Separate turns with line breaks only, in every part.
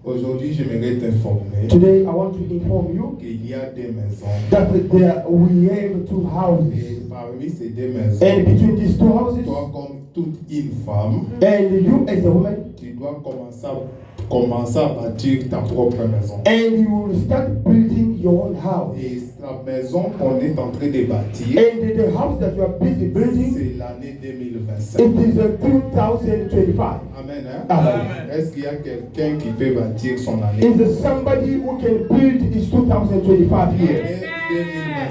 Aujourd'hui, j'aimerais t'informer
Today, I want to inform you
qu'il y a des maisons.
that we have two houses.
Et parmi ces deux maisons,
And between these two houses,
toi, comme toute une femme,
and you as a woman,
tu dois commencer à bâtir ta propre maison.
and you will start building your own house.
Et la maison qu'on est en train de bâtir,
And the house that you are busy building,
c'est l'année 2025.
it is 2025.
Amen. Hein?
Amen.
Est-ce qu'il y a quelqu'un qui peut bâtir son année?
Is there somebody who can build his 2025 year?
L'année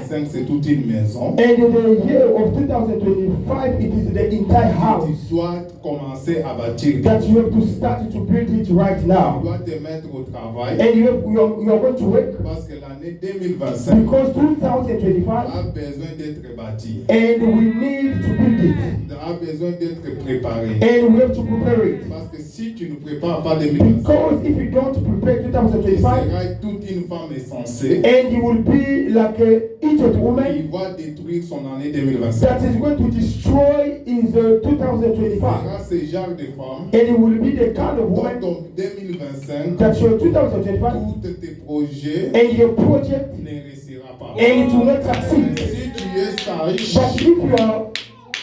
2025, c'est toute une maison.
And in the year of 2025, it is the entire house
Tu dois commencer à bâtir.
that you have to start to build it right
Tu
now.
dois te mettre au travail
And you are going to work
parce que l'année 2025
because 2025,
a besoin d'être bâti,
and we need to build it.
a besoin d'être préparé.
And we have to prepare it.
Parce que si tu ne prépares pas 2025,
Because if you don't prepare
tu
2025,
seras toute une femme insensée
and you will be like a Egypt
qui
woman
va détruire son année 2025.
that is going to destroy his
Tu
2025.
seras ce genre de femme
And it will be the kind of
dans
woman
ton 2025,
that your 2025
tous tes projets
and your project,
ne réussira pas.
and it will not succeed.
Si tu es sage,
But if you are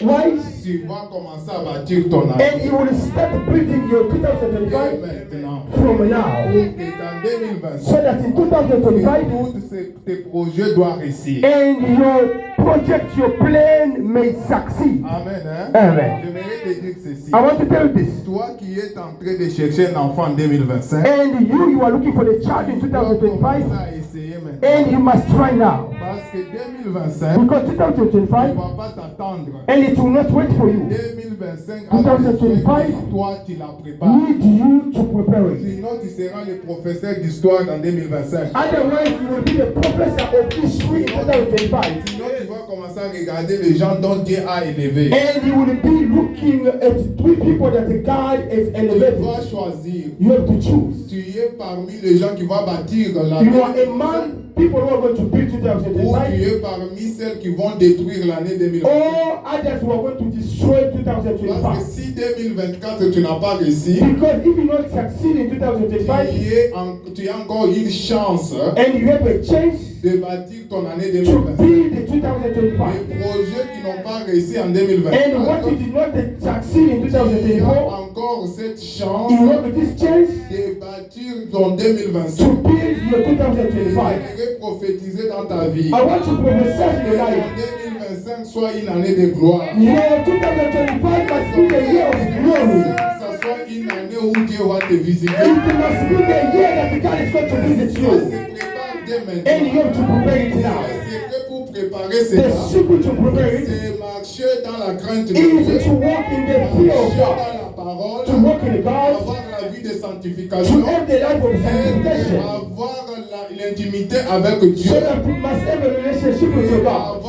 wise,
tu vas commencer à bâtir ton
and
année.
you will start building your
Et
2025
maintenant,
from now,
et en 2025,
so that in 2025,
tous tes projets doivent réussir.
and your project, your plan may succeed.
Amen. Hein?
Amen.
J'aimerais te dire ceci.
I want to tell you this.
Toi qui es en train de chercher un enfant en 2025,
And you are looking for the child in
tu dois
2025,
commencer à essayer maintenant.
and you must try now.
Parce que 2025
Because
ne
2025,
va pas t'attendre.
and it will not wait for you.
2025,
2025,
toi tu la prépares.
Need you to prepare it.
Sinon tu seras le professeur d'histoire en 2025.
Otherwise, you will be the professor of history in 2025.
Sinon tu vas commencer à regarder les gens dont Dieu a élevé.
And you will be looking at three people that God has
Tu
elevated.
dois choisir.
You have to choose.
Tu es parmi les gens qui vont bâtir la
You are among people who are going to build
ou tu
2025,
es parmi celles qui vont détruire l'année 2025.
or others who are going to destroy
Parce que
2025.
si 2024 tu n'as pas réussi,
Because if you don't succeed in 2025,
tu as encore une chance
and you have a chance
de bâtir ton année
to
2025.
build the
Les
2025.
projets qui n'ont pas réussi en
And
2024,
what you did not succeed in
tu as
2024,
encore cette chance
you have this chance
de bâtir ton
to
2025.
build your 2025.
J'aimerais prophétiser dans ta vie.
I want to prophesy in your
Que
life.
ton 2025 soit une année de gloire.
Your 2025 must be the year of glory.
Que ça soit une année où Dieu va te visiter.
It must be the year that God is going to visit
Ça
you.
se prépare dès maintenant.
And you have to prepare it now.
Le secret pour préparer
The
cela,
secret to prepare it
c'est marcher dans la crainte de
is
Dieu,
to walk in the fear of
marcher
God,
dans la parole,
to walk in God,
avoir la vie de
to
sanctification,
have the life of
et
sanctification,
avoir l'intimité avec
so
Dieu,
that we must have a relationship with your God,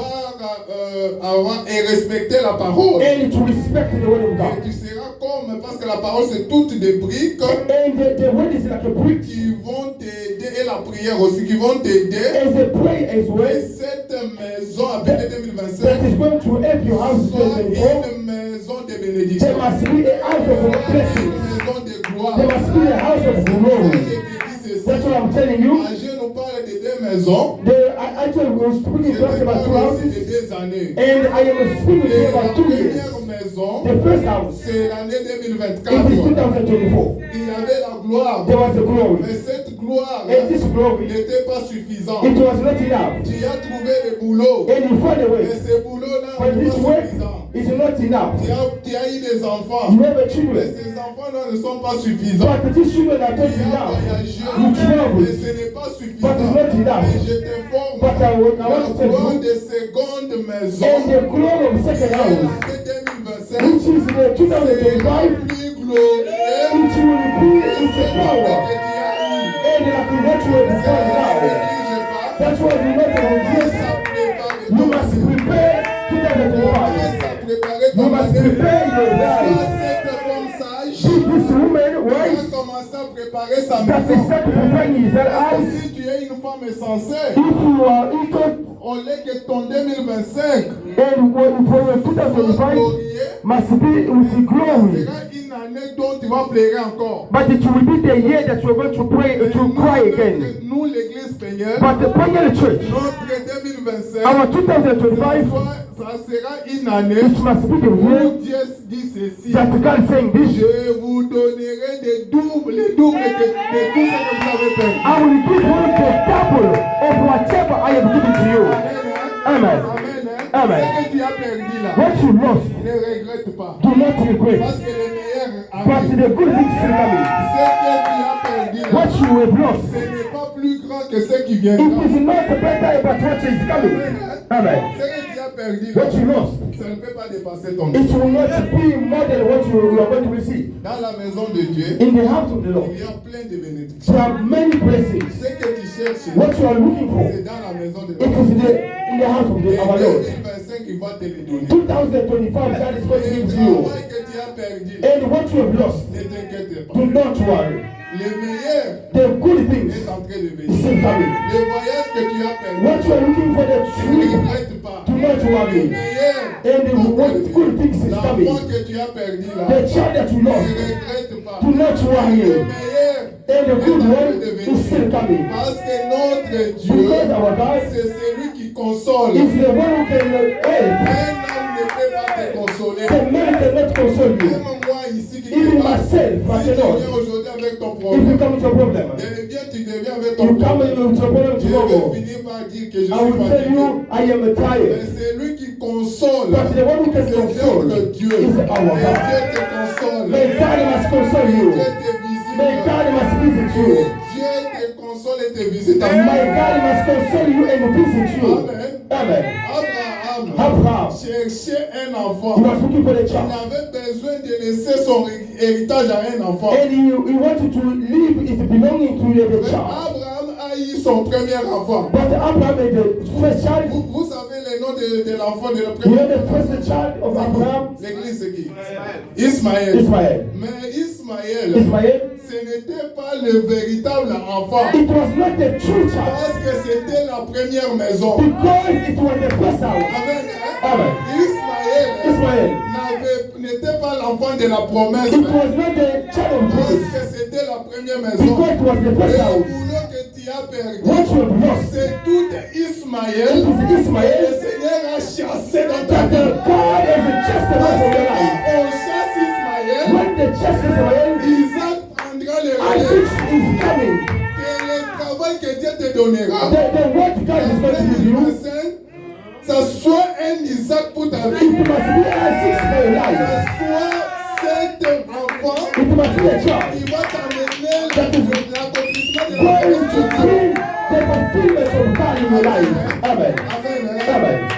avoir et respecter la parole.
and to respect the word of
Et
God.
tu seras comme, parce que la parole c'est toutes des briques
And the word is like a brick,
qui vont t'aider, et la prière aussi, qui vont t'aider.
as a prayer as
Et
well,
cette maison appelée
that
2025
is going to help your house to
soit
2024.
une maison de
There
bénédiction.
must be a house of
Une
blessings.
maison de gloire.
There must be a house of
Je
glory.
te dis ceci.
That's what I'm telling you.
Je nous parle de deux maisons.
I actually was
Je
speaking
te
to us about two
parle aussi
houses,
de deux années.
and I am speaking to
Et
you
la
about 2 years.
première maison,
The first house,
c'est l'année
it is
2024.
2024.
Il y avait la gloire.
There was a glory,
Mais cette gloire
and this glory,
n'était pas suffisante.
it was not enough.
Tu as trouvé le boulot.
And you found a
Mais
way,
ce boulot-là
but
n'est
this
pas
work
suffisant.
is not enough.
Tu as eu des enfants.
You have a
Mais
children,
ces enfants-là ne sont pas suffisants.
but these children are
Tu
not
as
enough.
voyagé,
You
mais
travel,
ce n'est pas
but
suffisant.
it's not enough.
Et je t'informe,
But I want
la
to tell
gloire
you,
de seconde maison,
and the glory of second house,
l'année 2025,
which is the
c'est
2025,
plus glorieux
which will be its
que
power.
tu as eu.
And like what you have done now. That's why we not resist. You must prepare 2025. You must prepare your life. Be this woman
il
wise
a commencé à préparer sa
that is
maison.
set to prepare his
Parce que
house.
si tu es une femme insensée,
If you are equal
au lieu que ton 2025
and for your 2025 must be with the glory.
sera une année dont tu vas pleurer encore.
But it will be the year that you're going to pray to cry again.
Nous, l'église payenne,
But the prayer church,
notre 2025,
our 2025,
ça sera une année
it must be the
où
year
Dieu dit ceci.
that God saying this.
Je vous donnerai des doubles, les doubles de tout ce que vous avez perdu.
I will give you the double of whatever I have given to you. Amen.
Amen.
Amen.
Ce que tu as perdu là,
What you lost,
ne regrette pas.
do not regret.
Parce que le meilleur
But
arrive.
the good things still coming.
Ce que tu as perdu là,
What you have lost,
ce n'est pas plus grand que ce qui
it
viendra.
is not better but what is coming. Amen.
Ce que tu as perdu là,
What you lost,
ça ne peut pas dépasser ton
it
Dieu.
will not be more than what you are going to receive.
Dans la maison de Dieu,
In the house of the Lord,
il y a plein de bénédictions.
there are many blessings.
Ce que tu cherches,
What you are looking for,
c'est dans la maison de
it
Dieu.
is in the house of
Et
our Lord.
2025, il va te le donner.
2025, God is going to
Et
give
le
to you.
travail que tu as perdu,
And what you have lost,
ne t'inquiète pas.
do not worry.
Le meilleur
The good things
est en train de
is
venir.
still coming.
Le voyage que tu as perdu,
What you are looking for, the
ne
tree,
regrette pas.
do not
Le
worry.
meilleur
And
est en train
what
de
good
venir.
things is coming.
L'enfant que tu as perdu là,
The child that you
ne
lost,
regrette pas.
do not
Le
worry.
meilleur
And the
est
good
en train
one
de
is
venir.
still coming.
Parce que notre Dieu,
Because our God
c'est celui qui console.
is the one who can help.
Un homme ne peut pas te consoler.
The man cannot console you.
Même moi ici qui
Even
te parle,
myself,
si
I
tu
cannot.
viens aujourd'hui avec ton
If
problème,
you come with your problem,
tu deviens avec ton
you come
problème.
with your problem
Je vais
tomorrow.
finir par dire que je
I will
suis
tell
fatigué.
you, I am
Mais
tired.
c'est lui qui console.
But the one who can
C'est
console
notre Dieu.
is
Et
our God.
Dieu te console.
May God must console you.
Dieu te visite.
May God must visit you.
Dieu te console et te visite.
My God must console you and visit you.
Amen.
Amen.
Abraham
Abraham,
cherchait un enfant.
he was looking for a
Il
child.
avait besoin de laisser son héritage à un enfant.
And he wanted to leave his belonging to the child.
Abraham a eu son premier enfant.
But Abraham had the first child.
Vous savez le nom de l'enfant de la
You
première.
know the first child of Abraham?
L'église c'est qui? Ismaël.
Ismael.
Mais Ismaël,
Ismael,
ce n'était pas le véritable enfant.
it was not the true child.
Parce que c'était la première maison.
Because it was the first house.
Amen.
Amen.
Ismaël
Ismael,
n'était pas l'enfant de la promesse.
it was not the child of
Parce
promise.
que c'était la première maison.
Because it was the
Et
first
le
house.
boulot que tu as perdu,
What you have lost,
c'est tout Ismaël.
it is
Le
Ismael
Seigneur a chassé dans ta
that
vie.
the God has just the
Parce
of
que
your life.
on chasse Ismaël,
When the chest is Ismael,
Isaac prendra le
Isaac
relais.
is coming.
Et le travail que Dieu te donnera,
The what God is going to give you,
ça soit un Isaac pour ta
it
vie.
must be Isaac for your
Ça
life.
soit cet enfant
It must be a child
qui va t'amener l'accomplissement de la
going
promesse
to
de Dieu.
bring the fulfillment of God in your life. Amen.
Amen.
Amen.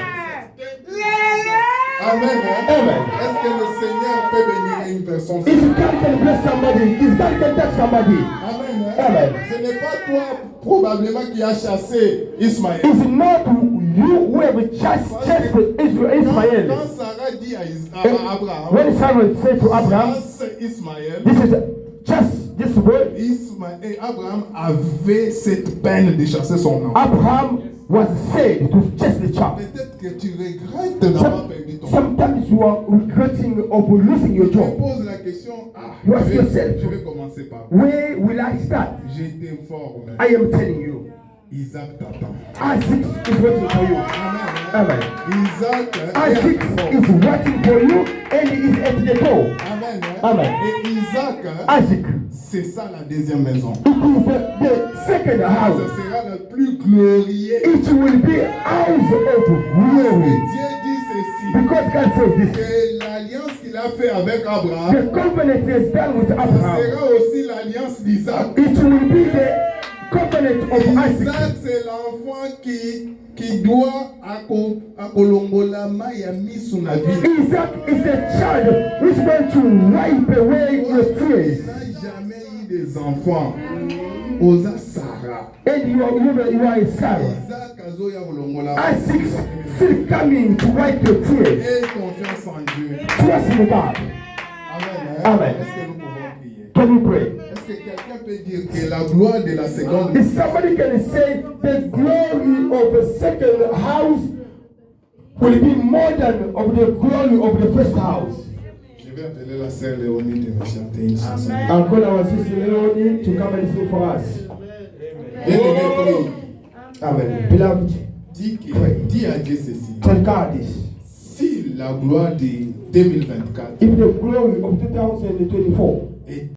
Amen.
Amen.
Est-ce que le Seigneur peut bénir une personne?
If God can bless somebody, if God can touch somebody,
Amen.
Amen.
Ce n'est pas toi probablement qui as chassé Ismaël.
It's not you who have chased Ismael.
Quand Sarah dit à Abraham,
When Sarah said to Abraham,
chasse Ismaël,
this is just this word,
et Abraham avait cette peine de chasser son enfant.
Abraham was said to chase the child.
Peut-être que tu regrettes d'avoir perdu ton enfant.
Sometimes you are regretting of losing your
Je
job.
pose la question,
You ask yourself,
je vais commencer par
where will I start?
je t'informe,
I am telling you,
Isaac t'attend.
Isaac is waiting for you.
Amen.
Amen.
Isaac
Isaac is waiting for you and he is at the door.
Amen.
Amen.
Et Isaac,
Isaac,
c'est ça la deuxième maison.
it is the second
Ça
house.
sera la plus glorieuse.
It will be house of glory.
Dieu dit ceci,
Because God says this.
que l'alliance qu'il a fait avec Abraham,
The covenant is done with
ça
Abraham.
sera aussi l'alliance d'Isaac.
It will be the covenant of Isaac.
Isaac, c'est l'enfant qui doit akolongolama ya misu na vie.
Isaac is the child who is going to wipe away your
Il
tears.
n'a jamais eu des enfants. Osa Sarah.
And you are a Sarah.
Isaac azoya kolongola.
Isaac still coming to wipe your tears.
Aie confiance en Dieu.
Trust in God.
Amen.
Amen.
Est-ce que nous pouvons prier?
Can you pray?
Est-ce que quelqu'un peut dire que la gloire de la seconde
If somebody can say the glory of the second house will be more than of the glory of the first house.
Je vais appeler la sœur Léonie de me chanter une chanson.
I'll call our sister Leonie to come and sing for us.
Bien-aimé, prie.
Amen. Beloved,
Dis à Dieu ceci.
tell God this.
Si la gloire de 2024
If the glory of 2024